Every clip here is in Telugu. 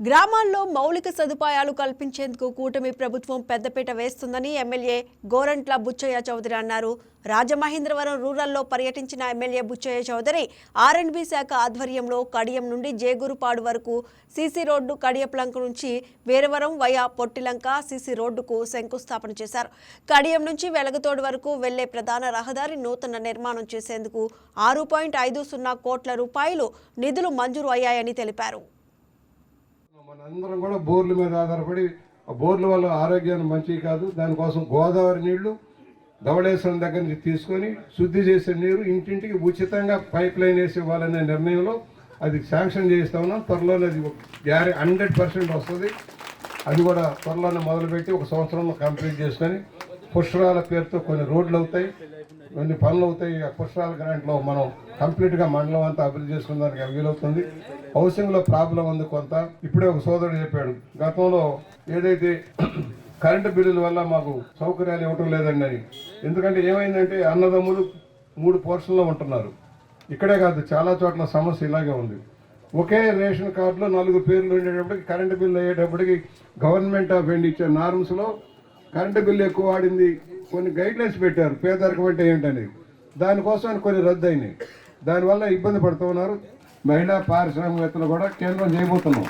గ్రామాల్లో మౌలిక సదుపాయాలు కల్పించేందుకు కూటమి ప్రభుత్వం పెద్దపీట వేస్తుందని ఎమ్మెల్యే గోరంట్ల బుచ్చయ్య చౌదరి అన్నారు. రాజమహేంద్రవరం రూరల్లో పర్యటించిన ఎమ్మెల్యే బుచ్చయ్య చౌదరి ఆర్ఎండ్బి శాఖ ఆధ్వర్యంలో కడియం నుండి జేగురుపాడు వరకు సీసీ రోడ్డు, కడియప్లంక నుంచి వీరవరం వయా పొట్టిలంక సీసీ రోడ్డుకు శంకుస్థాపన చేశారు. కడియం నుంచి వెలగతోడు వరకు వెళ్లే ప్రధాన రహదారి నూతన నిర్మాణం చేసేందుకు 6.50 కోట్ల రూపాయలు నిధులు మంజూరు అయ్యాయని తెలిపారు. మనందరం కూడా బోర్ల మీద ఆధారపడి ఆ బోర్ల వల్ల ఆరోగ్యానికి మంచివి కాదు. దానికోసం గోదావరి నీళ్లు ధవళేశ్వరం దగ్గర నుంచి తీసుకొని శుద్ధి చేసే నీరు ఇంటింటికి ఉచితంగా పైప్ లైన్ వేసి ఇవ్వాలనే నిర్ణయంలో అది శాంక్షన్ చేస్తా ఉన్నాం. త్వరలోనే అది 100% వస్తుంది. అది కూడా త్వరలోనే మొదలుపెట్టి ఒక సంవత్సరంలో కంప్లీట్ చేసుకొని పుష్కరాల పేరుతో కొన్ని రోడ్లు అవుతాయి, కొన్ని పనులు అవుతాయి. ఆ పుష్కరాల గ్రాంట్లో మనం కంప్లీట్గా మండలం అంతా అభివృద్ధి చేసుకునేదానికి వీలవుతుంది. హౌసింగ్లో ప్రాబ్లం ఉంది కొంత. ఇప్పుడే ఒక సోదరుడు చెప్పాడు, గతంలో ఏదైతే కరెంటు బిల్లుల వల్ల మాకు సౌకర్యాలు ఇవ్వటం లేదండి అని. ఎందుకంటే ఏమైందంటే అన్నదమ్ములు 3 పోర్షన్లో ఉంటున్నారు. ఇక్కడే కాదు, చాలా చోట్ల సమస్య ఇలాగే ఉంది. ఒకే రేషన్ కార్డులో 4 పేర్లు ఉండేటప్పటికి కరెంటు బిల్లు అయ్యేటప్పటికి గవర్నమెంట్ ఆఫ్ ఇండియా ఇచ్చే నార్మ్స్లో కరెంటు బిల్లు ఎక్కువ వాడింది, కొన్ని గైడ్లైన్స్ పెట్టారు పేదరికం అంటే ఏంటనేది. దానికోసం కొన్ని రద్దు అయినాయి. దానివల్ల ఇబ్బంది పడుతూ ఉన్నారు. మహిళా పారిశ్రామికవేత్తలు కూడా కేంద్రం చేయబోతున్నాం.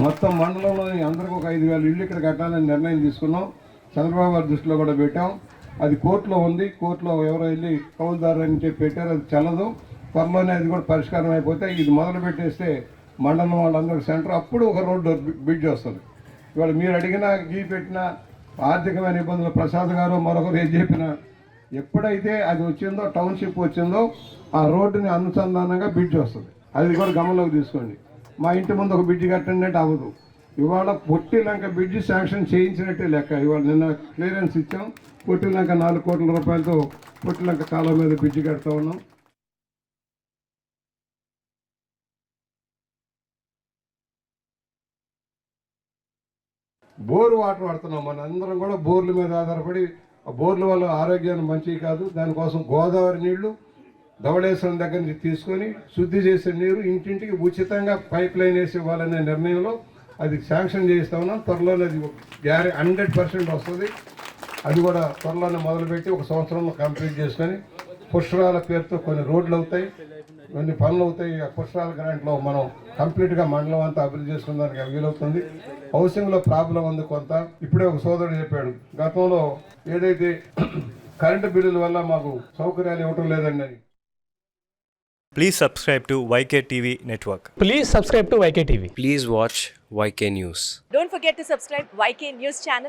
మొత్తం మండలంలోని అందరికీ ఒక 5,000 ఇళ్ళు ఇక్కడ కట్టాలని నిర్ణయం తీసుకున్నాం. చంద్రబాబు గారి దృష్టిలో కూడా పెట్టాం. అది కోర్టులో ఉంది. కోర్టులో ఎవరో వెళ్ళి కౌలుదారు అని చెప్పి పెట్టారు, అది చల్లదు. త్వరలోనే అది కూడా పరిష్కారం అయిపోతే ఇది మొదలు పెట్టేస్తే మండలం వాళ్ళందరికీ సెంటర్, అప్పుడు ఒక రోడ్డు బ్రిడ్జ్ వస్తుంది. ఇవాళ మీరు అడిగినా గీ పెట్టినా ఆర్థికమైన ఇబ్బందులు ప్రసాద్ గారు మరొకరు ఏం చెప్పినా, ఎప్పుడైతే అది వచ్చిందో టౌన్షిప్ వచ్చిందో ఆ రోడ్డుని అనుసంధానంగా బ్రిడ్జ్ వస్తుంది. అది కూడా గమనంలోకి తీసుకోండి. మా ఇంటి ముందు ఒక బ్రిడ్జ్ కట్టండి అంటే అవ్వదు. ఇవాళ పొట్టిలంక బ్రిడ్జ్ శాంక్షన్ చేయించినట్టే లెక్క. ఇవాళ నిన్న క్లియరెన్స్ ఇచ్చాం. పొట్టిలంక 4 కోట్ల రూపాయలతో పొట్టిలంక కాలం మీద బ్రిడ్జ్ కడతా ఉన్నాం. బోరు వాటర్ వాడుతున్నాం. మనందరం కూడా బోర్ల మీద ఆధారపడి ఆ బోర్ల వల్ల ఆరోగ్యానికి మంచివి కాదు. దానికోసం గోదావరి నీళ్లు ధవళేశ్వరం దగ్గర నుంచి తీసుకొని శుద్ధి చేసే నీరు ఇంటింటికి ఉచితంగా పైప్ లైన్ వేసి ఇవ్వాలనే నిర్ణయంలో అది శాంక్షన్ చేస్తా ఉన్నాం. త్వరలోనే అది 100% వస్తుంది. అది కూడా త్వరలోనే మొదలుపెట్టి ఒక సంవత్సరంలో కంప్లీట్ చేసుకొని పుష్కరాల పేరుతో కొన్ని రోడ్లు అవుతాయి, కొన్ని పనులు అవుతాయి. ఆ పుష్కరాల గ్రాంట్లో మనం కంప్లీట్గా మండలం అంతా అభివృద్ధి చేసుకునేదానికి వీలవుతుంది. హౌసింగ్లో ప్రాబ్లం ఉంది కొంత. ఇప్పుడే ఒక సోదరుడు చెప్పాడు, గతంలో ఏదైతే కరెంటు బిల్లుల వల్ల మాకు సౌకర్యాలు ఇవ్వటం లేదండి అని. Please subscribe to YK TV Network. Please subscribe to YK TV. Please watch YK News. Don't forget to subscribe YK News channel.